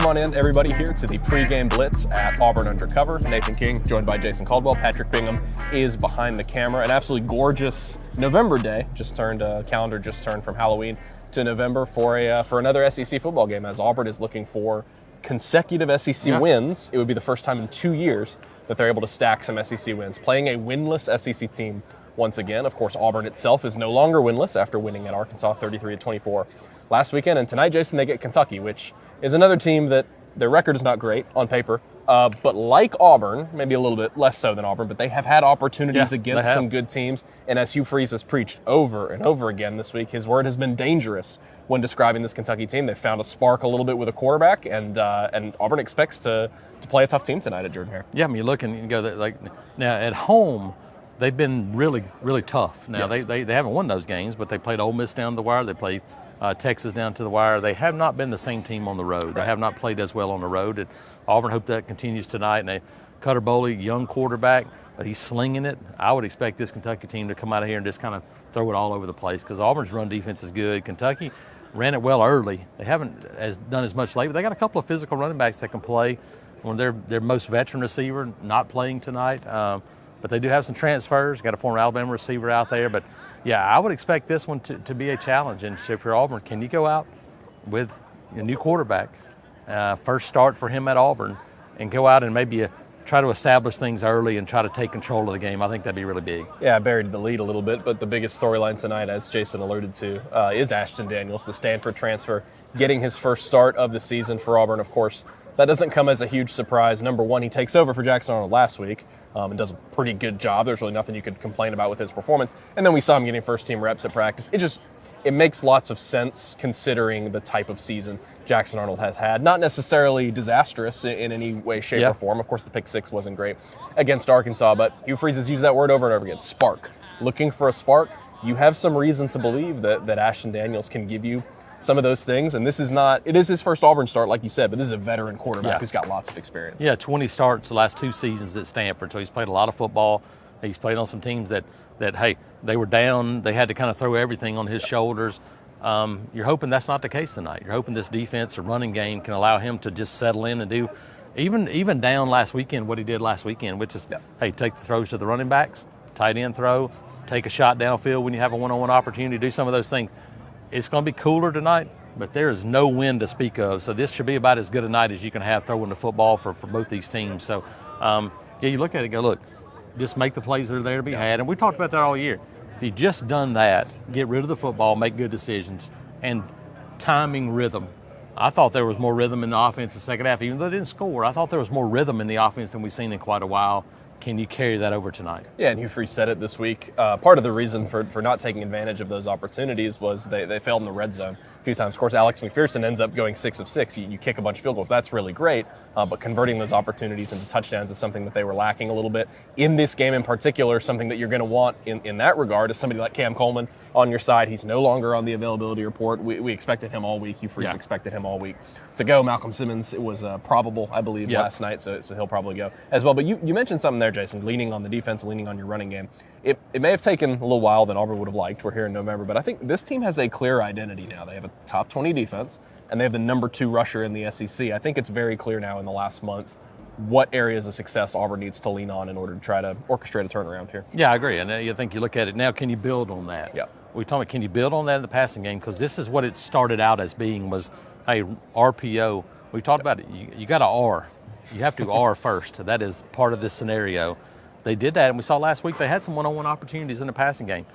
Welcome on in, everybody, here to the pregame Blitz at Auburn Undercover. Nathan King, joined by Jason Caldwell. Patrick Bingham is behind the camera. An absolutely gorgeous November day. Calendar just turned from Halloween to November for another SEC football game, as Auburn is looking for consecutive SEC wins. It would be the first time in 2 years that they're able to stack some SEC wins, playing a winless SEC team once again. Of course, Auburn itself is no longer winless after winning at Arkansas 33-24 last weekend. And tonight, Jason, they get Kentucky, which is another team that their record is not great on paper. But like Auburn, maybe a little bit less so than Auburn, but they have had opportunities against some good teams. And as Hugh Freeze has preached over and over again this week, his word has been dangerous when describing this Kentucky team. They've found a spark a little bit with a quarterback, and Auburn expects to play a tough team tonight at Jordan-Hare. Yeah, I mean, you look and you go, like, now at home, they've been really, really tough. Now, they haven't won those games, but they played Ole Miss down to the wire. They played Texas down to the wire. They have not been the same team on the road. Right. They have not played as well on the road. And Auburn hope that continues tonight. And Cutter Boley, young quarterback, but he's slinging it. I would expect this Kentucky team to come out of here and just kind of throw it all over the place, because Auburn's run defense is good. Kentucky ran it well early. They haven't done as much late, but they got a couple of physical running backs that can play. When their most veteran receiver not playing tonight, but they do have some transfers. Got a former Alabama receiver out there. But, yeah, I would expect this one to be a challenge. And if you're Auburn, can you go out with a new quarterback, first start for him at Auburn, and go out and maybe try to establish things early and try to take control of the game? I think that'd be really big. Yeah, I buried the lead a little bit, but the biggest storyline tonight, as Jason alluded to, is Ashton Daniels, the Stanford transfer, getting his first start of the season for Auburn. Of course, that doesn't come as a huge surprise. Number one, he takes over for Jackson Arnold last week and does a pretty good job. There's really nothing you could complain about with his performance. And then we saw him getting first-team reps at practice. It makes lots of sense considering the type of season Jackson Arnold has had. Not necessarily disastrous in any way, shape, or form. Of course, the pick six wasn't great against Arkansas, but Hugh Freeze has used that word over and over again, spark. Looking for a spark. You have some reason to believe that Ashton Daniels can give you some of those things, and it is his first Auburn start, like you said, but this is a veteran quarterback who's got lots of experience. Yeah, 20 starts the last 2 seasons at Stanford, so he's played a lot of football. He's played on some teams that hey, they were down, they had to kind of throw everything on his shoulders. You're hoping that's not the case tonight. You're hoping this defense or running game can allow him to just settle in and do even down last weekend what he did last weekend, which is, hey, take the throws to the running backs, tight end throw, take a shot downfield when you have a one-on-one opportunity, do some of those things. It's going to be cooler tonight, but there is no wind to speak of. So this should be about as good a night as you can have throwing the football for both these teams. So, you look at it and go, look, just make the plays that are there to be had. And we talked about that all year. If you just done that, get rid of the football, make good decisions, and timing rhythm. I thought there was more rhythm in the offense in the second half. Even though they didn't score, I thought there was more rhythm in the offense than we've seen in quite a while. Can you carry that over tonight? Yeah, and Hugh Freeze said it this week. Part of the reason for not taking advantage of those opportunities was they failed in the red zone a few times. Of course, Alex McPherson ends up going 6 of 6. You kick a bunch of field goals. That's really great, but converting those opportunities into touchdowns is something that they were lacking a little bit. In this game in particular, something that you're going to want in that regard is somebody like Cam Coleman on your side. He's no longer on the availability report. We expected him all week. Hugh Freeze expected him all week to go. Malcolm Simmons, it was probable, I believe, last night, so he'll probably go as well. But you mentioned something there, Jason, leaning on the defense, leaning on your running game. It may have taken a little while than Auburn would have liked. We're here in November, but I think this team has a clear identity now. They have a top 20 defense, and they have the number 2 rusher in the SEC. I think it's very clear now in the last month what areas of success Auburn needs to lean on in order to try to orchestrate a turnaround here. Yeah, I agree. And I think you look at it now, can you build on that? Yeah. We're talking about, can you build on that in the passing game? Because this is what it started out as being was, hey, RPO. We talked about it. You got to R. You have to R first. That is part of this scenario. They did that, and we saw last week they had some one-on-one opportunities in the passing game.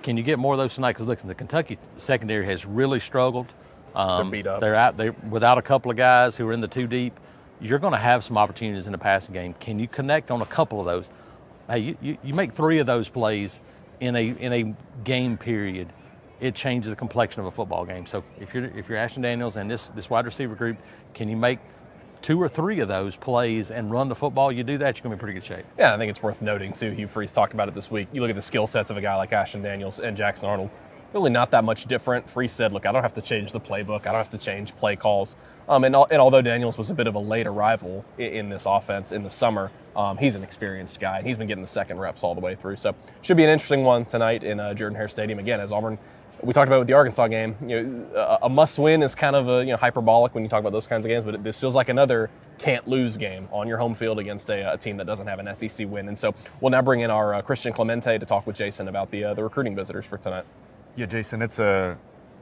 Can you get more of those tonight? Because listen, the Kentucky secondary has really struggled. They're beat up. They're without a couple of guys who are in the 2 deep. You're going to have some opportunities in the passing game. Can you connect on a couple of those? Hey, you make 3 of those plays in a game period, it changes the complexion of a football game. So if you're Ashton Daniels and this wide receiver group, can you make 2 or 3 of those plays and run the football? You do that, you're going to be in pretty good shape. Yeah, I think it's worth noting, too. Hugh Freeze talked about it this week. You look at the skill sets of a guy like Ashton Daniels and Jackson Arnold, really not that much different. Freeze said, look, I don't have to change the playbook. I don't have to change play calls. And although Daniels was a bit of a late arrival in this offense in the summer, he's an experienced guy, and he's been getting the second reps all the way through. So should be an interesting one tonight in Jordan-Hare Stadium. Again, as Auburn We talked about it with the Arkansas game. A must-win is kind of hyperbolic when you talk about those kinds of games, but this feels like another can't-lose game on your home field against a team that doesn't have an SEC win. And so we'll now bring in our Christian Clemente to talk with Jason about the recruiting visitors for tonight. Yeah, Jason, it's I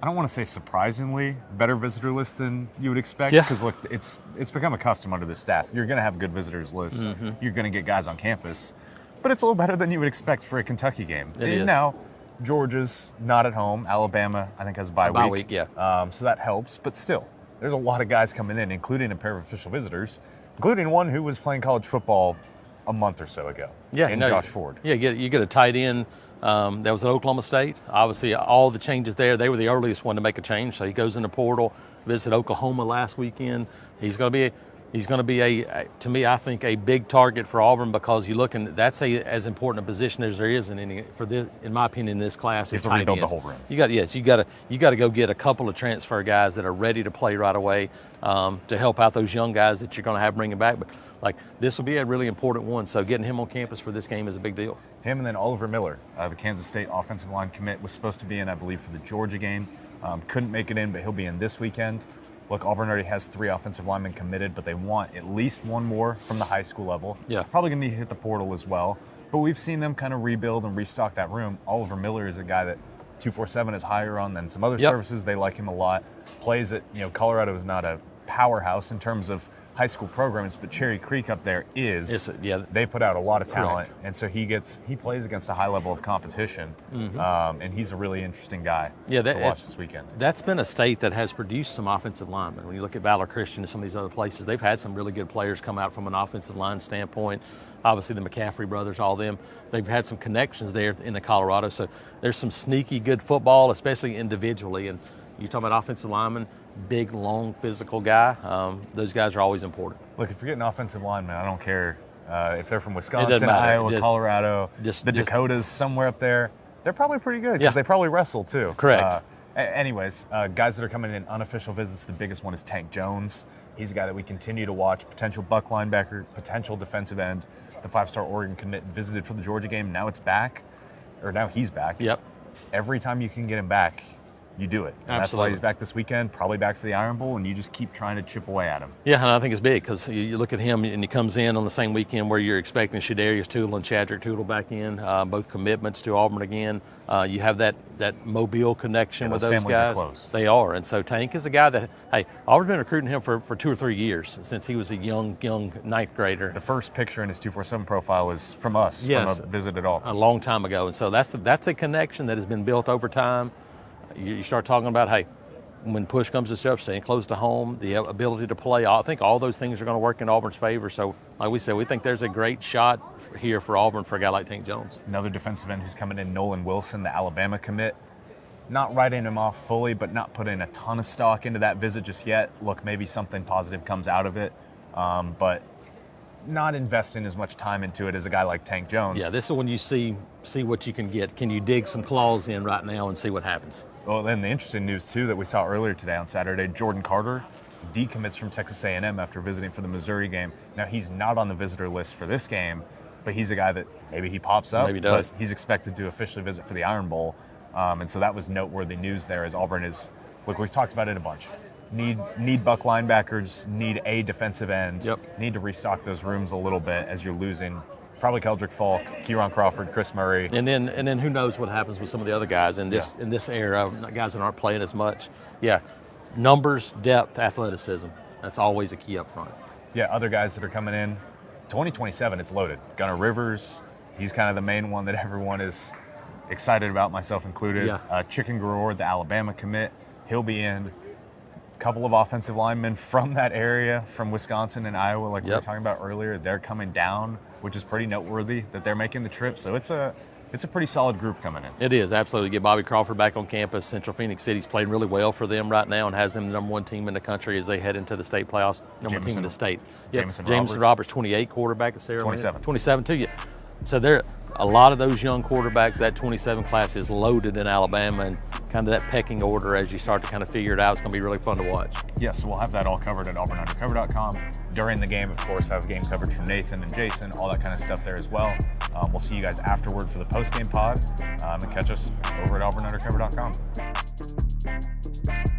don't want to say surprisingly better visitor list than you would expect, Yeah. because look, it's become a custom under the staff. You're going to have a good visitors list. Mm-hmm. You're going to get guys on campus, but it's a little better than you would expect for a Kentucky game. It is. Now, Georgia's not at home. Alabama, I think, has a bye week. Yeah. So that helps, but still, there's a lot of guys coming in, including a pair of official visitors, including one who was playing college football a month or so ago. Josh Ford. Yeah, you get a tight end. That was at Oklahoma State. Obviously, all the changes there, they were the earliest one to make a change. So he goes in the portal, visited Oklahoma last weekend. He's going to be a to me, I think, a big target for Auburn, because you look, and that's as important a position as there is in my opinion, in this class. Is to rebuild the whole room. You got to go get a couple of transfer guys that are ready to play right away, to help out those young guys that you're going to have bringing back. But like, this will be a really important one. So getting him on campus for this game is a big deal. Him, and then Oliver Miller, the Kansas State offensive line commit, was supposed to be in, I believe, for the Georgia game. Couldn't make it in, but he'll be in this weekend. Look, Auburn already has 3 offensive linemen committed, but they want at least one more from the high school level. Yeah. Probably going to need to hit the portal as well. But we've seen them kind of rebuild and restock that room. Oliver Miller is a guy that 247 is higher on than some other services. They like him a lot. Plays at, Colorado is not a powerhouse in terms of high school programs, but Cherry Creek up there is. They put out a lot of talent, and so he plays against a high level of competition, and he's a really interesting guy to watch this weekend. That's been a state that has produced some offensive linemen. When you look at Valor Christian and some of these other places, they've had some really good players come out from an offensive line standpoint. Obviously, the McCaffrey brothers, all them, they've had some connections there in the Colorado. So there's some sneaky good football, especially individually. And you talk about offensive linemen, big, long, physical guy. Those guys are always important. Look, if you're getting offensive linemen, I don't care if they're from Wisconsin, Iowa, Colorado, the Dakotas, somewhere up there. They're probably pretty good, because they probably wrestle too. Correct. Anyways, guys that are coming in unofficial visits, the biggest one is Tank Jones. He's a guy that we continue to watch, potential buck linebacker, potential defensive end. The 5-star Oregon commit visited for the Georgia game. Now he's back. Yep. Every time you can get him back, you do it. And that's why he's back this weekend, probably back for the Iron Bowl, and you just keep trying to chip away at him. Yeah, and I think it's big, because you look at him, and he comes in on the same weekend where you're expecting Shadarius Tootle and Chadrick Tootle back in, both commitments to Auburn again. You have that Mobile connection with those guys. Are close. They are, and so Tank is a guy that, Auburn's been recruiting him for 2 or 3 years, since he was a young ninth grader. The first picture in his 247 profile is from us, from a visit at Auburn. A long time ago, and so that's a connection that has been built over time. You start talking about, when push comes to shove, staying close to home, the ability to play. I think all those things are going to work in Auburn's favor. So, like we said, we think there's a great shot here for Auburn for a guy like Tank Jones. Another defensive end who's coming in, Nolan Wilson, the Alabama commit. Not writing him off fully, but not putting a ton of stock into that visit just yet. Look, maybe something positive comes out of it, but not investing as much time into it as a guy like Tank Jones. Yeah, this is when you see what you can get. Can you dig some claws in right now and see what happens? Well, then the interesting news, too, that we saw earlier today on Saturday, Jordan Carter decommits from Texas A&M after visiting for the Missouri game. Now, he's not on the visitor list for this game, but he's a guy that maybe he pops up. Maybe does. But he's expected to officially visit for the Iron Bowl. And so that was noteworthy news there, as Auburn is, look, we've talked about it a bunch. Need buck linebackers, need a defensive end, need to restock those rooms a little bit as you're losing probably Keldrick Falk, Kieran Crawford, Chris Murray. And then who knows what happens with some of the other guys in this era, guys that aren't playing as much. Yeah, numbers, depth, athleticism. That's always a key up front. Yeah, other guys that are coming in. 2027, it's loaded. Gunnar Rivers, he's kind of the main one that everyone is excited about, myself included. Yeah. Chicken Garor, the Alabama commit, he'll be in. Couple of offensive linemen from that area, from Wisconsin and Iowa, like we were talking about earlier, they're coming down, which is pretty noteworthy that they're making the trip. So it's a pretty solid group coming in. It is, absolutely. Get Bobby Crawford back on campus. Central Phoenix City's playing really well for them right now and has them the #1 team in the country as they head into the state playoffs. Number 1 team in the state. Jameson Roberts, 28 quarterback at Sarah. 27 too. Yeah. So there, a lot of those young quarterbacks. That 27 class is loaded in Alabama, and kind of that pecking order as you start to kind of figure it out. It's going to be really fun to watch. Yes, we'll have that all covered at auburnundercover.com. During the game, of course, have game coverage from Nathan and Jason, all that kind of stuff there as well. We'll see you guys afterward for the post-game pod, and catch us over at auburnundercover.com.